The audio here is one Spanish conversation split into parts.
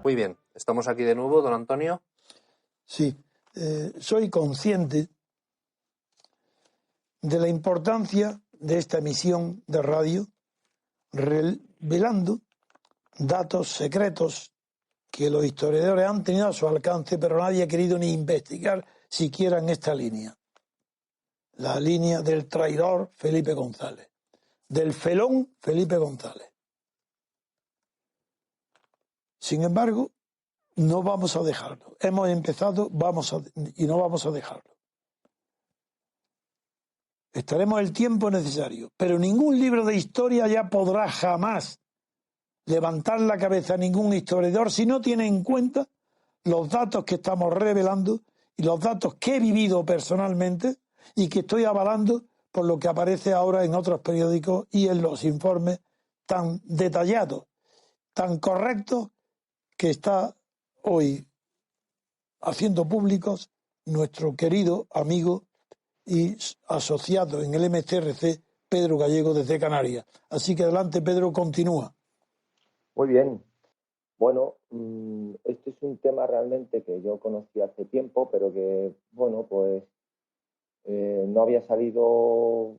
Muy bien, estamos aquí de nuevo, don Antonio. Sí, soy consciente de la importancia de esta emisión de radio, revelando datos secretos que los historiadores han tenido a su alcance, pero nadie ha querido ni investigar siquiera en esta línea. La línea del traidor Felipe González, del felón Felipe González. Sin embargo, no vamos a dejarlo. Hemos empezado y no vamos a dejarlo. Estaremos el tiempo necesario, pero ningún libro de historia ya podrá jamás levantar la cabeza a ningún historiador si no tiene en cuenta los datos que estamos revelando y los datos que he vivido personalmente y que estoy avalando por lo que aparece ahora en otros periódicos y en los informes tan detallados, tan correctos que está hoy haciendo públicos nuestro querido amigo y asociado en el MCRC, Pedro Gallego, desde Canarias. Así que adelante, Pedro, continúa. Muy bien. Bueno, este es un tema realmente que yo conocí hace tiempo, pero que, bueno, pues no había salido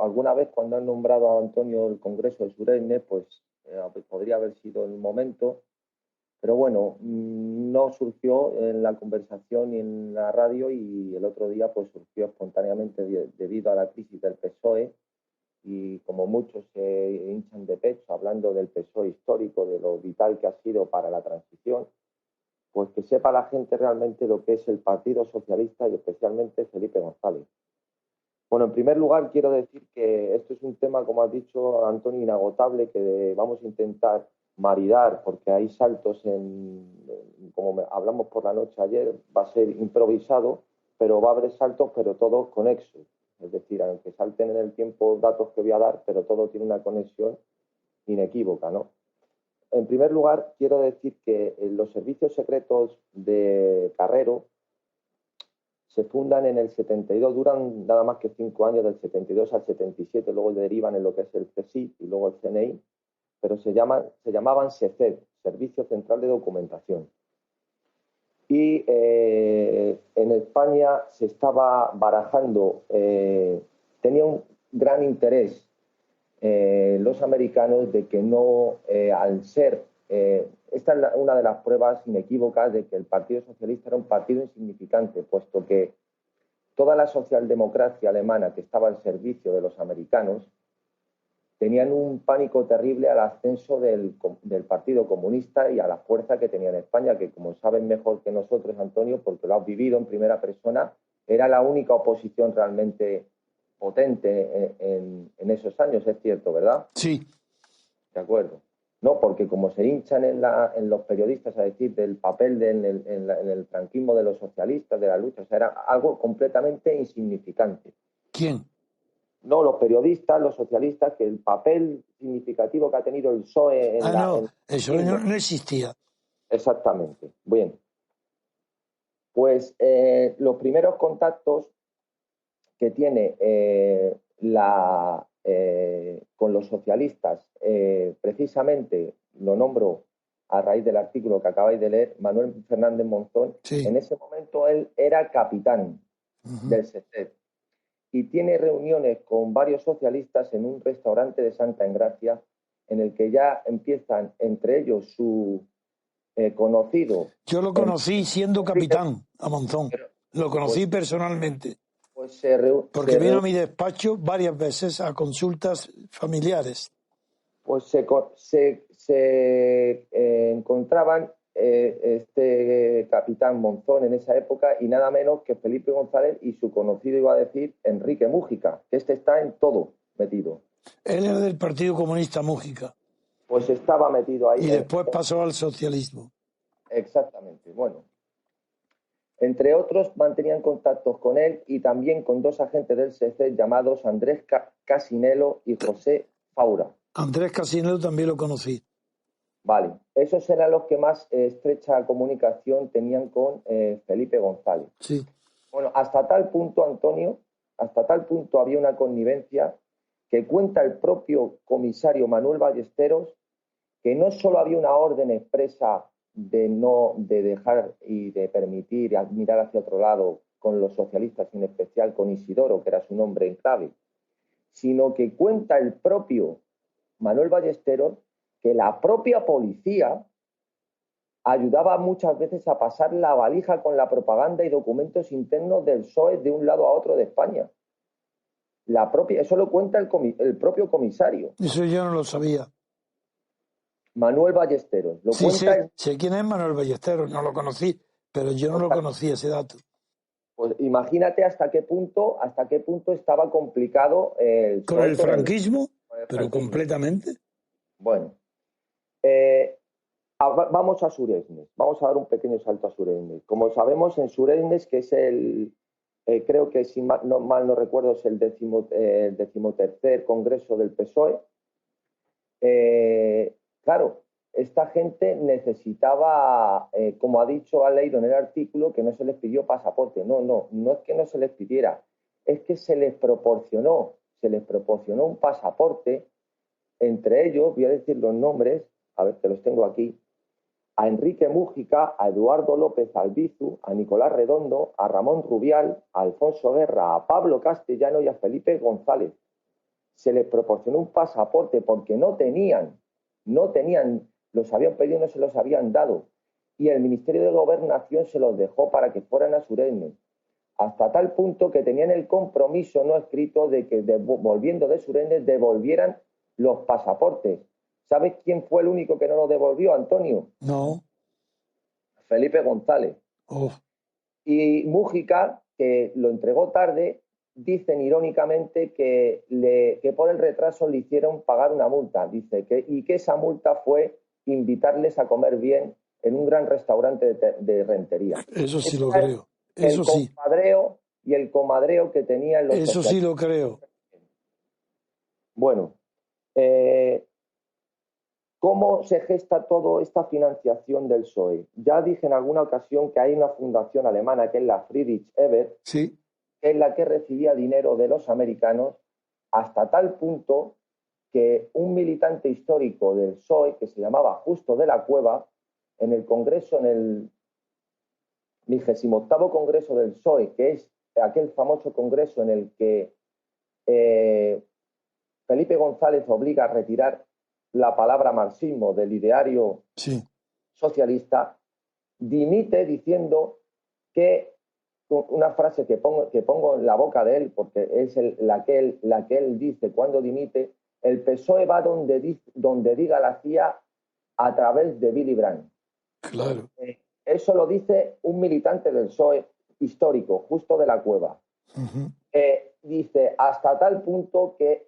alguna vez cuando han nombrado a Antonio el Congreso de Suresnes, pues podría haber sido el momento, pero bueno, no surgió en la conversación ni en la radio y el otro día pues surgió espontáneamente debido a la crisis del PSOE. Y como muchos se hinchan de pecho hablando del PSOE histórico, de lo vital que ha sido para la transición, pues que sepa la gente realmente lo que es el Partido Socialista y especialmente Felipe González. Bueno, en primer lugar quiero decir que esto es un tema, como has dicho, Antonio, inagotable, que vamos a intentar maridar, porque hay saltos como hablamos por la noche ayer, va a ser improvisado, pero va a haber saltos, pero todos conexos. Es decir, aunque salten en el tiempo datos que voy a dar, pero todo tiene una conexión inequívoca, ¿no? En primer lugar, quiero decir que los servicios secretos de Carrero se fundan en el 72, duran nada más que 5 años, del 72 al 77, luego derivan en lo que es el CSIC y luego el CNI, pero se llamaban SECED, Servicio Central de Documentación. Y en España se estaba barajando, tenía un gran interés los americanos de que no, al ser, esta es una de las pruebas inequívocas de que el Partido Socialista era un partido insignificante, puesto que toda la socialdemocracia alemana que estaba al servicio de los americanos tenían un pánico terrible al ascenso del Partido Comunista y a la fuerza que tenía en España, que como saben mejor que nosotros, Antonio, porque lo has vivido en primera persona, era la única oposición realmente potente en esos años, es cierto, ¿verdad? Sí. De acuerdo. No, porque como se hinchan en los periodistas a decir del papel en el franquismo de los socialistas, de la lucha, o sea, era algo completamente insignificante. ¿Quién? No, los periodistas, los socialistas, que el papel significativo que ha tenido el PSOE eso no existía. Exactamente. Bien. Pues los primeros contactos que tiene con los socialistas, precisamente lo nombro a raíz del artículo que acabáis de leer, Manuel Fernández Monzón, sí. En ese momento él era capitán del SECED y tiene reuniones con varios socialistas en un restaurante de Santa Engracia, en el que ya empiezan, entre ellos, su conocido... Yo lo conocí siendo capitán a Monzón, lo conocí personalmente. Porque vino a mi despacho varias veces a consultas familiares. Pues se encontraban este capitán Monzón en esa época y nada menos que Felipe González y su conocido, iba a decir, Enrique Mújica, que está en todo metido. Él era del Partido Comunista Mújica. Pues estaba metido ahí. Y después pasó al socialismo. Exactamente, bueno. Entre otros, mantenían contactos con él y también con dos agentes del SECED llamados Andrés Casinello y José Faura. Andrés Casinello también lo conocí. Vale, esos eran los que más estrecha comunicación tenían con Felipe González. Sí. Bueno, hasta tal punto, Antonio, había una connivencia que cuenta el propio comisario Manuel Ballesteros, que no solo había una orden expresa de dejar y de permitir mirar hacia otro lado con los socialistas, en especial con Isidoro, que era su nombre en clave, sino que cuenta el propio Manuel Ballesteros que la propia policía ayudaba muchas veces a pasar la valija con la propaganda y documentos internos del PSOE de un lado a otro de España. Eso lo cuenta el propio comisario. Eso yo no lo sabía. Manuel Ballesteros. Lo Sí, cuenta sé quién es Manuel Ballesteros, no lo conocí, pero yo no lo conocía ese dato. Pues imagínate hasta qué punto estaba complicado el ¿Con el franquismo? Pero completamente. Bueno, vamos a Suresnes. Vamos a dar un pequeño salto a Suresnes. Como sabemos, en Suresnes, que es creo que si mal no recuerdo, es el 13º Congreso del PSOE. Claro, esta gente necesitaba, como ha leído en el artículo, que no se les pidió pasaporte. No es que no se les pidiera, es que se les proporcionó un pasaporte. Entre ellos, voy a decir los nombres, a ver, que los tengo aquí, a Enrique Mújica, a Eduardo López Albizu, a Nicolás Redondo, a Ramón Rubial, a Alfonso Guerra, a Pablo Castellano y a Felipe González. Se les proporcionó un pasaporte porque no tenían, los habían pedido y no se los habían dado. Y el Ministerio de Gobernación se los dejó para que fueran a Suresnes. Hasta tal punto que tenían el compromiso no escrito de que, volviendo de Suresnes, devolvieran los pasaportes. ¿Sabes quién fue el único que no lo devolvió, Antonio? No. Felipe González. Oh. Y Mújica, que lo entregó tarde, dicen irónicamente que por el retraso le hicieron pagar una multa. Dice que esa multa fue invitarles a comer bien en un gran restaurante de Rentería. Eso sí lo creo. Eso sí. Y el comadreo que tenían los... Eso sí lo creo. Bueno, ¿cómo se gesta toda esta financiación del PSOE? Ya dije en alguna ocasión que hay una fundación alemana, que es la Friedrich Ebert, sí, que es la que recibía dinero de los americanos, hasta tal punto que un militante histórico del PSOE, que se llamaba Justo de la Cueva, en el Congreso, en el 28º Congreso del PSOE, que es aquel famoso congreso en el que Felipe González obliga a retirar la palabra marxismo del ideario socialista, dimite diciendo que, una frase que pongo en la boca de él, porque es la que él dice cuando dimite, el PSOE va donde diga la CIA a través de Willy Brandt. Claro. Eso lo dice un militante del PSOE histórico, Justo de la Cueva. Uh-huh. Dice, hasta tal punto que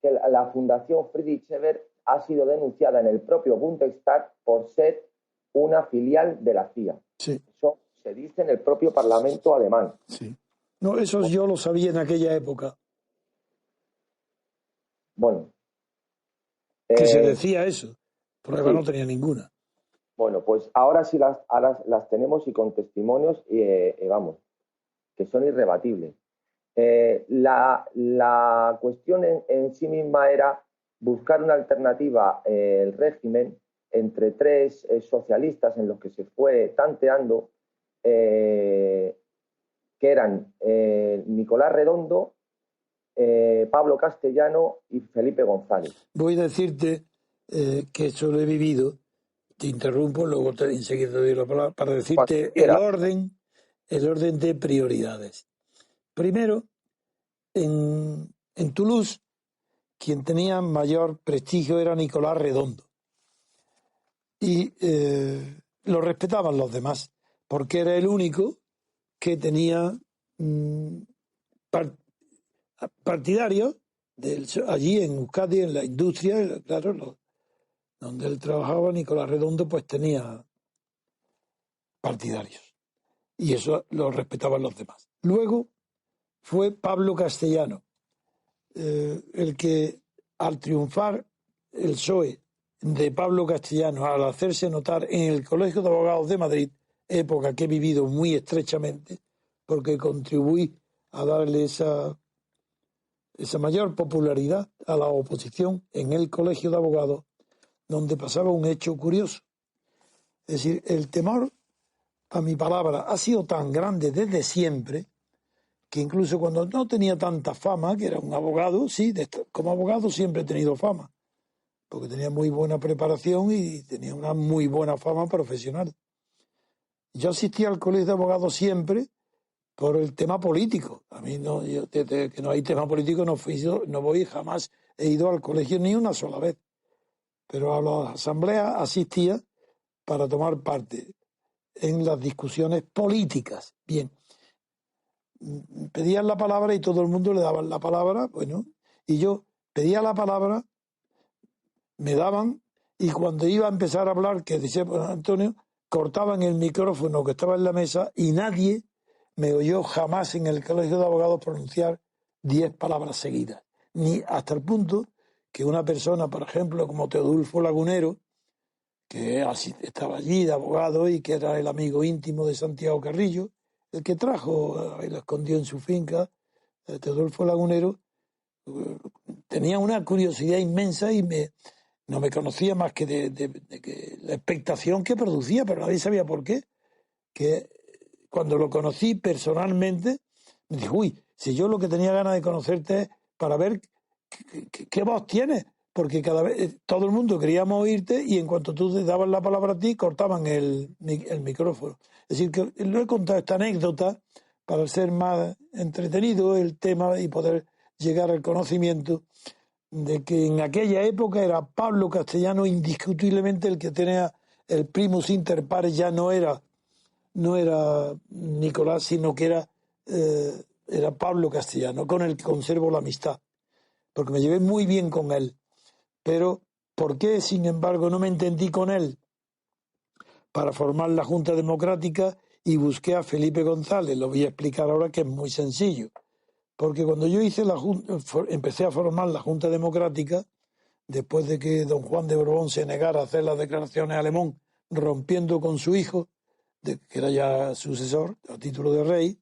la Fundación Friedrich Ebert ha sido denunciada en el propio Bundestag por ser una filial de la CIA. Sí. Eso se dice en el propio Parlamento alemán. Sí. No, eso yo lo sabía en aquella época. Bueno. Que se decía eso. Prueba no tenía ninguna. Bueno, pues ahora sí las tenemos y con testimonios, vamos, que son irrebatibles. La cuestión en sí misma era buscar una alternativa el régimen entre tres socialistas en los que se fue tanteando, que eran Nicolás Redondo, Pablo Castellano y Felipe González. Voy a decirte que eso lo he vivido, te interrumpo, luego enseguida te doy la palabra, para decirte el orden de prioridades. Primero, en Toulouse, quien tenía mayor prestigio era Nicolás Redondo. Y lo respetaban los demás, porque era el único que tenía partidarios allí en Euskadi, en la industria, claro, donde él trabajaba, Nicolás Redondo, pues tenía partidarios. Y eso lo respetaban los demás. Luego fue Pablo Castellano, el que al triunfar el PSOE de Pablo Castellano, al hacerse notar en el Colegio de Abogados de Madrid, época que he vivido muy estrechamente, porque contribuí a darle esa mayor popularidad a la oposición en el Colegio de Abogados, donde pasaba un hecho curioso. Es decir, el temor a mi palabra ha sido tan grande desde siempre que incluso cuando no tenía tanta fama, que era un abogado, sí, como abogado siempre he tenido fama, porque tenía muy buena preparación y tenía una muy buena fama profesional. Yo asistía al colegio de abogados siempre por el tema político. A mí no, yo, desde que no hay tema político no voy jamás, he ido al colegio ni una sola vez, pero a las asambleas asistía para tomar parte en las discusiones políticas. Bien, pedían la palabra y todo el mundo le daban la palabra, bueno, y yo pedía la palabra, me daban, y cuando iba a empezar a hablar, que decía Antonio, cortaban el micrófono que estaba en la mesa y nadie me oyó jamás en el colegio de abogados pronunciar 10 palabras seguidas, ni hasta el punto que una persona, por ejemplo, como Teodulfo Lagunero, que estaba allí de abogado y que era el amigo íntimo de Santiago Carrillo, el que trajo y lo escondió en su finca, Teodulfo Lagunero, tenía una curiosidad inmensa y no me conocía más que de la expectación que producía, pero nadie sabía por qué. Que cuando lo conocí personalmente, me dijo, uy, si yo lo que tenía ganas de conocerte es para ver qué voz tienes, porque cada vez todo el mundo queríamos oírte y en cuanto tú te dabas la palabra a ti, cortaban el micrófono. Es decir, que lo he contado esta anécdota para ser más entretenido el tema y poder llegar al conocimiento de que en aquella época era Pablo Castellano indiscutiblemente el que tenía el primus inter pares, ya no era Nicolás, sino que era Pablo Castellano, con el que conservo la amistad, porque me llevé muy bien con él. Pero, ¿por qué, sin embargo, no me entendí con él para formar la Junta Democrática y busqué a Felipe González? Lo voy a explicar ahora, que es muy sencillo. Porque cuando yo empecé a formar la Junta Democrática, después de que don Juan de Borbón se negara a hacer las declaraciones a Alemón, rompiendo con su hijo, que era ya sucesor a título de rey,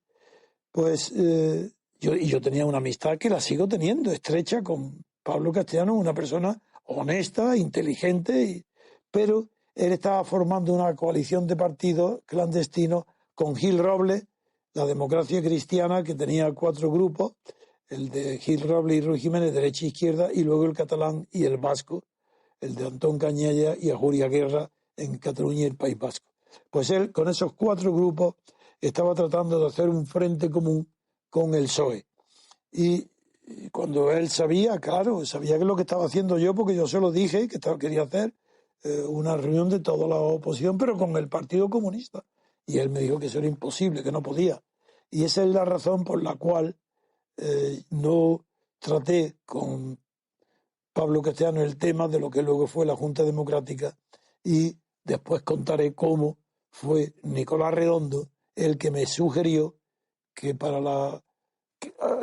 pues yo tenía una amistad que la sigo teniendo, estrecha, con Pablo Castellano, una persona honesta, inteligente, pero él estaba formando una coalición de partidos clandestinos con Gil Robles, la Democracia Cristiana, que tenía 4 grupos, el de Gil Robles y Ruy Jiménez, derecha e izquierda, y luego el catalán y el vasco, el de Antón Cañella y Ajuria Guerra en Cataluña y el País Vasco. Pues él, con esos 4 grupos, estaba tratando de hacer un frente común con el PSOE. Y cuando él sabía, claro, sabía que es lo que estaba haciendo yo, porque yo se lo dije, que quería hacer una reunión de toda la oposición, pero con el Partido Comunista. Y él me dijo que eso era imposible, que no podía. Y esa es la razón por la cual no traté con Pablo Castellano el tema de lo que luego fue la Junta Democrática, y después contaré cómo fue Nicolás Redondo el que me sugirió que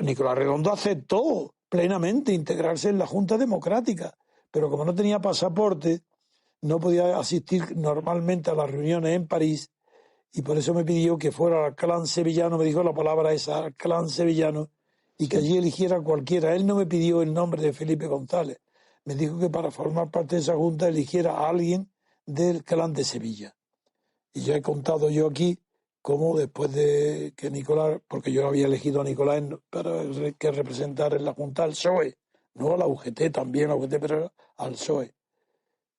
Nicolás Redondo aceptó plenamente integrarse en la Junta Democrática, pero como no tenía pasaporte, no podía asistir normalmente a las reuniones en París, y por eso me pidió que fuera al clan sevillano, me dijo la palabra esa, al clan sevillano, y que allí eligiera cualquiera. Él no me pidió el nombre de Felipe González, me dijo que para formar parte de esa junta eligiera a alguien del clan de Sevilla. Y ya he contado yo aquí cómo después de que Nicolás, porque yo había elegido a Nicolás para que representara en la junta al PSOE, no a la UGT, también a la UGT, pero al PSOE.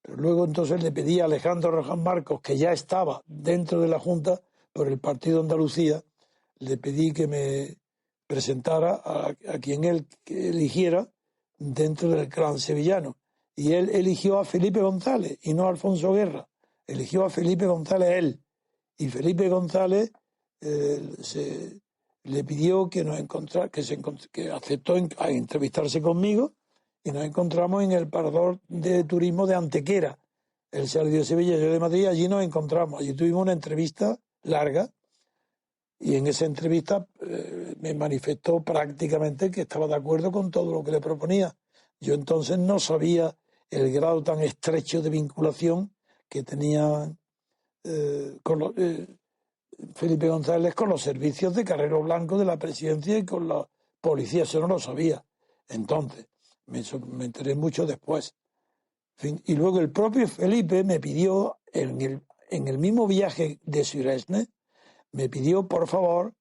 Pero luego entonces le pedí a Alejandro Roján Marcos, que ya estaba dentro de la Junta por el Partido Andalucía, le pedí que me presentara a quien él eligiera dentro del clan sevillano. Y él eligió a Felipe González y no a Alfonso Guerra. Eligió a Felipe González él. Y Felipe González le pidió que que aceptó a entrevistarse conmigo, y nos encontramos en el parador de turismo de Antequera. Él salió de Sevilla, yo de Madrid, allí nos encontramos. Allí tuvimos una entrevista larga, y en esa entrevista me manifestó prácticamente que estaba de acuerdo con todo lo que le proponía. Yo entonces no sabía el grado tan estrecho de vinculación que tenía Felipe González con los servicios de Carrero Blanco de la presidencia y con la policía. Eso no lo sabía. Entonces, me enteré mucho después. En fin, y luego el propio Felipe me pidió, en en el mismo viaje de Suresnes, me pidió por favor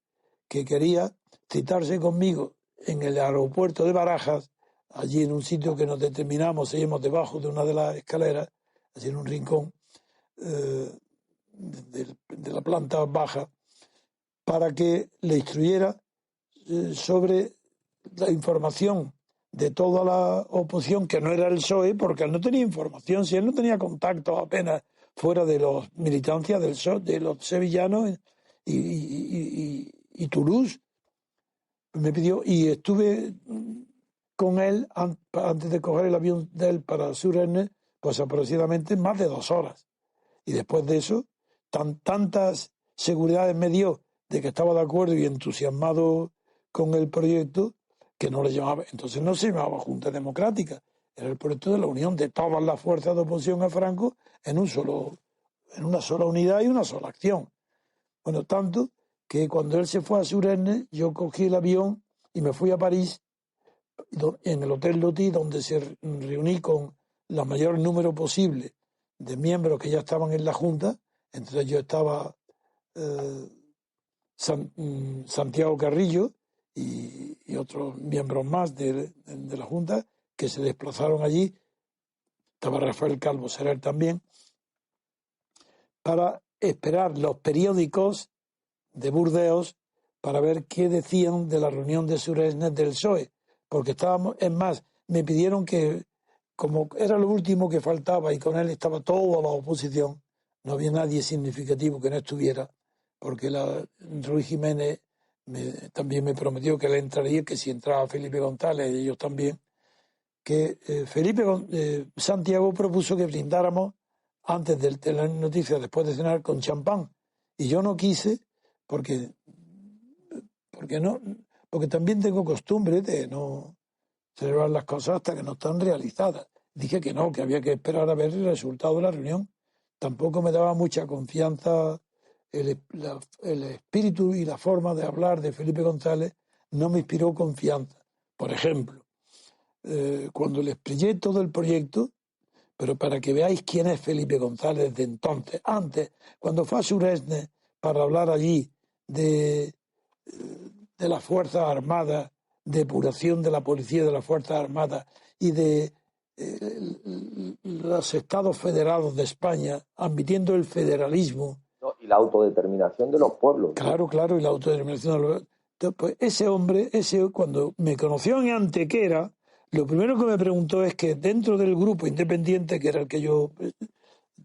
que quería citarse conmigo en el aeropuerto de Barajas, allí en un sitio que nos determinamos, seguimos debajo de una de las escaleras, así en un rincón de la planta baja, para que le instruyera sobre la información de toda la oposición, que no era el PSOE, porque él no tenía información, si él no tenía contactos apenas fuera de los militancias del PSOE, de los sevillanos y Toulouse. Me pidió, y estuve con él antes de coger el avión de él para Suresnes, pues aproximadamente más de 2 horas. Y después de eso, tantas seguridades me dio de que estaba de acuerdo y entusiasmado con el proyecto, que no le llamaba, entonces no se llamaba Junta Democrática, era el proyecto de la unión de todas las fuerzas de oposición a Franco en una sola unidad y una sola acción. Bueno, tanto que cuando él se fue a Suresnes, yo cogí el avión y me fui a París, en el Hotel Loti, donde se reuní con el mayor número posible de miembros que ya estaban en la Junta. Entre ellos estaba Santiago Carrillo y otros miembros más de la Junta que se desplazaron allí. Estaba Rafael Calvo Serer también, para esperar los periódicos de Burdeos para ver qué decían de la reunión de Suresnes del PSOE, porque estábamos, es más, me pidieron que, como era lo último que faltaba y con él estaba toda la oposición, no había nadie significativo que no estuviera, porque Ruiz Jiménez también me prometió que él entraría, que si entraba Felipe González, ellos también, que Santiago propuso que brindáramos antes de la noticia, después de cenar, con champán, y yo no quise, porque también tengo costumbre de no celebrar las cosas hasta que no están realizadas. Dije que no, que había que esperar a ver el resultado de la reunión. Tampoco me daba mucha confianza el espíritu y la forma de hablar de Felipe González, no me inspiró confianza. Por ejemplo, cuando le expliqué todo el proyecto, pero para que veáis quién es Felipe González de entonces, antes, cuando fue a Suresnes para hablar allí de las Fuerzas Armadas, depuración de la policía de las Fuerzas Armadas y de los Estados Federados de España, admitiendo el federalismo. No, y la autodeterminación de los pueblos. Claro, claro, y la autodeterminación de los pueblos. Entonces, pues ese hombre, cuando me conoció en Antequera, lo primero que me preguntó es que dentro del grupo independiente, que era el que yo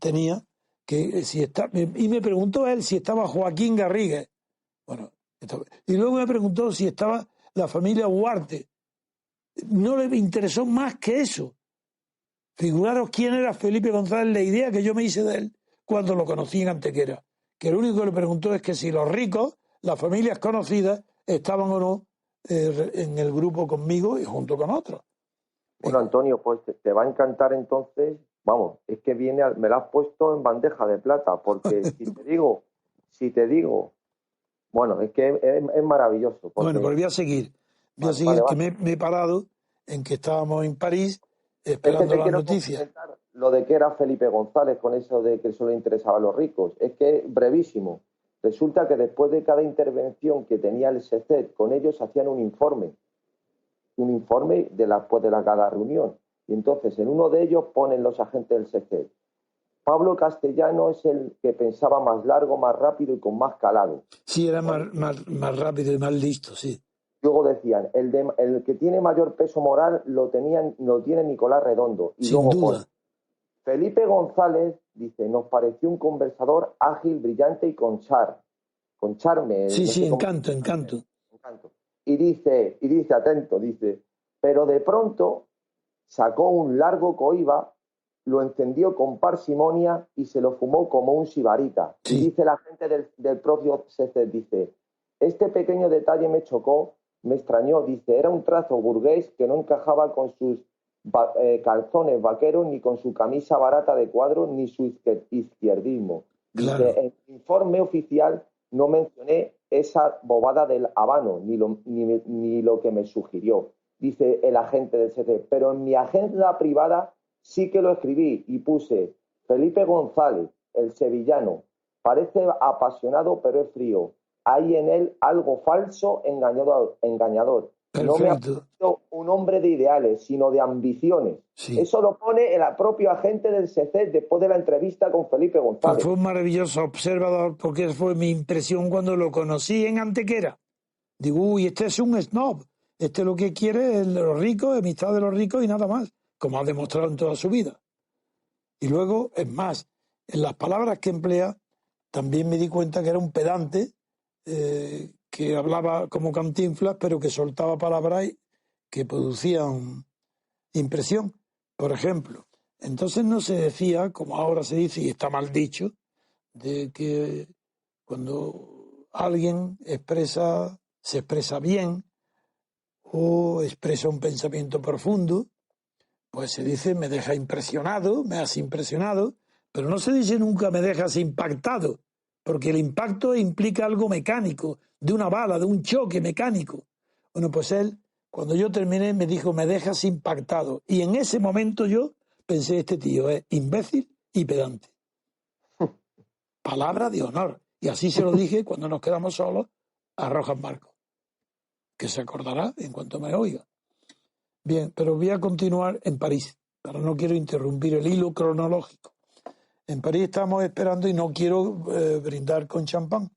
tenía, y me preguntó él si estaba Joaquín Garrigues. Bueno, y luego me preguntó si estaba la familia Huarte. No le interesó más que eso. Figuraros quién era Felipe González, la idea que yo me hice de él cuando lo conocí en Antequera. Que lo único que le preguntó es que si los ricos, las familias conocidas, estaban o no en el grupo conmigo y junto con otros. Bueno, Antonio, pues te va a encantar entonces. Vamos, es que me la has puesto en bandeja de plata, porque si te digo, bueno, es que es maravilloso. Bueno, pues voy a seguir. Vale. Que me he parado en que estábamos en París esperando las noticias. Lo de que era Felipe González con eso de que solo interesaba a los ricos. Es que brevísimo. Resulta que después de cada intervención que tenía el SECET con ellos hacían un informe después de cada reunión. Y entonces en uno de ellos ponen los agentes del SECET: Pablo Castellano es el que pensaba más largo, más rápido y con más calado. Sí, era más rápido y más listo, sí. Luego decían, el que tiene mayor peso moral lo tiene Nicolás Redondo. Y sin luego duda. Felipe González, dice, nos pareció un conversador ágil, brillante y con charme. Sí, no sí, sé encanto. Y dice, atento, pero de pronto sacó un largo coiba, lo encendió con parsimonia y se lo fumó como un sibarita. Sí. Y dice la gente del propio CC, dice, este pequeño detalle me chocó, me extrañó, dice, era un trazo burgués que no encajaba con sus calzones vaqueros, ni con su camisa barata de cuadros, ni su izquierdismo. Claro. Dice, en el informe oficial no mencioné esa bobada del habano, ni lo que me sugirió, dice el agente del CC, pero en mi agenda privada sí que lo escribí y puse Felipe González, el sevillano. Parece apasionado, pero es frío. Hay en él algo falso, engañador. No me ha parecido un hombre de ideales, sino de ambiciones. Sí. Eso lo pone el propio agente del SECET después de la entrevista con Felipe González. Pues fue un maravilloso observador, porque fue mi impresión cuando lo conocí en Antequera. Digo, uy, este es un snob. Este lo que quiere es los ricos, amistad de los ricos y nada más, como ha demostrado en toda su vida. Y luego, es más, en las palabras que emplea, también me di cuenta que era un pedante, que hablaba como Cantinflas, pero que soltaba palabras que producían impresión. Por ejemplo, entonces no se decía, como ahora se dice, y está mal dicho, de que cuando alguien se expresa bien o expresa un pensamiento profundo, pues se dice me deja impresionado, me has impresionado, pero no se dice nunca me dejas impactado, porque el impacto implica algo mecánico, de una bala, de un choque mecánico. Bueno, pues él, cuando yo terminé, me dijo me dejas impactado. Y en ese momento yo pensé, este tío es imbécil y pedante. Palabra de honor. Y así se lo dije cuando nos quedamos solos a Rojas Marcos, que se acordará en cuanto me oiga. Bien, pero voy a continuar en París, pero no quiero interrumpir el hilo cronológico. En París estamos esperando y no quiero brindar con champán.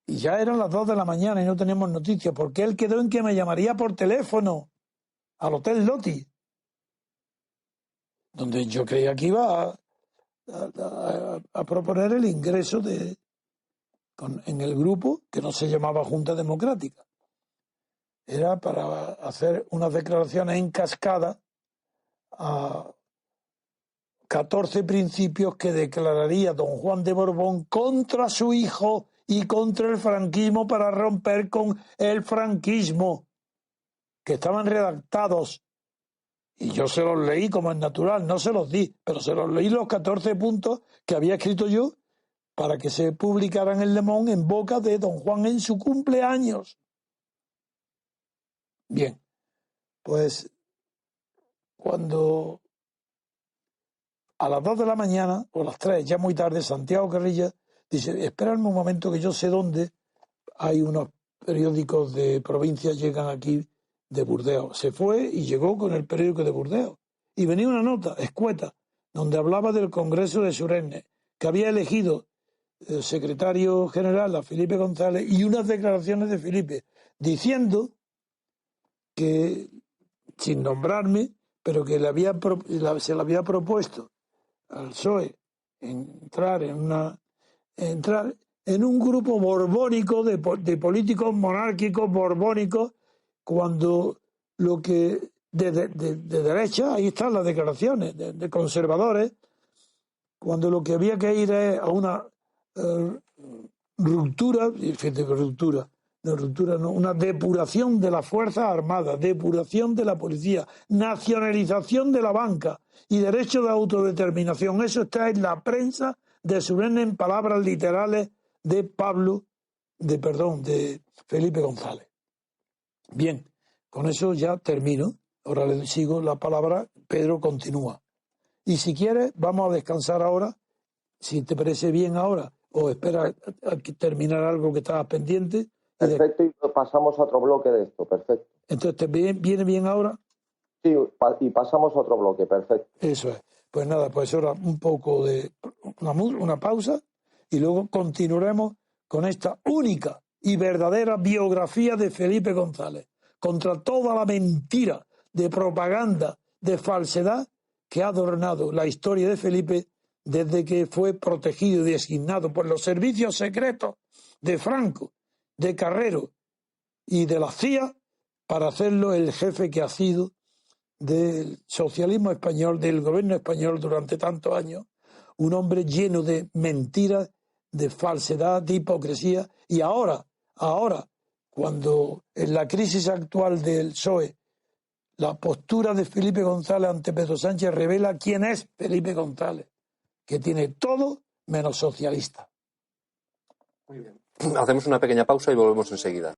Y ya eran las 2 de la mañana y no tenemos noticias, porque él quedó en que me llamaría por teléfono al Hotel Loti, donde yo creía que iba a proponer el ingreso en el grupo que no se llamaba Junta Democrática. Era para hacer unas declaraciones en cascada a 14 principios que declararía don Juan de Borbón contra su hijo y contra el franquismo para romper con el franquismo, que estaban redactados. Y yo se los leí como es natural, no se los di, pero se los leí los 14 puntos que había escrito yo para que se publicaran en Le Monde en boca de don Juan en su cumpleaños. Bien, pues cuando a las 2 de la mañana, o las 3, ya muy tarde, Santiago Carrilla dice, espérame un momento que yo sé dónde hay unos periódicos de provincia, llegan aquí de Burdeos. Se fue y llegó con el periódico de Burdeos. Y venía una nota escueta, donde hablaba del Congreso de Suresnes, que había elegido el secretario general a Felipe González, y unas declaraciones de Felipe, diciendo que, sin nombrarme, pero que se le había propuesto al PSOE entrar en un grupo borbónico de políticos monárquicos borbónicos, cuando lo que de derecha, ahí están las declaraciones de conservadores, cuando lo que había que ir es a una una depuración de las Fuerzas Armadas, depuración de la policía, nacionalización de la banca y derecho de autodeterminación. Eso está en la prensa de Suresnes, en palabras literales de Felipe González. Bien, con eso ya termino. Ahora le sigo la palabra. Pedro continúa. Y si quieres, vamos a descansar ahora, si te parece bien ahora, o espera a terminar algo que estabas pendiente. Perfecto, y pasamos a otro bloque de esto, perfecto. Entonces, ¿te viene bien ahora? Sí, y pasamos a otro bloque, perfecto. Eso es. Pues nada, pues ahora un poco de una pausa y luego continuaremos con esta única y verdadera biografía de Felipe González, contra toda la mentira de propaganda, de falsedad que ha adornado la historia de Felipe desde que fue protegido y designado por los servicios secretos de Franco, de Carrero y de la CIA para hacerlo el jefe que ha sido del socialismo español, del gobierno español durante tantos años, un hombre lleno de mentiras, de falsedad, de hipocresía. Y ahora, cuando en la crisis actual del PSOE, la postura de Felipe González ante Pedro Sánchez revela quién es Felipe González, que tiene todo menos socialista. Muy bien. Hacemos una pequeña pausa y volvemos enseguida.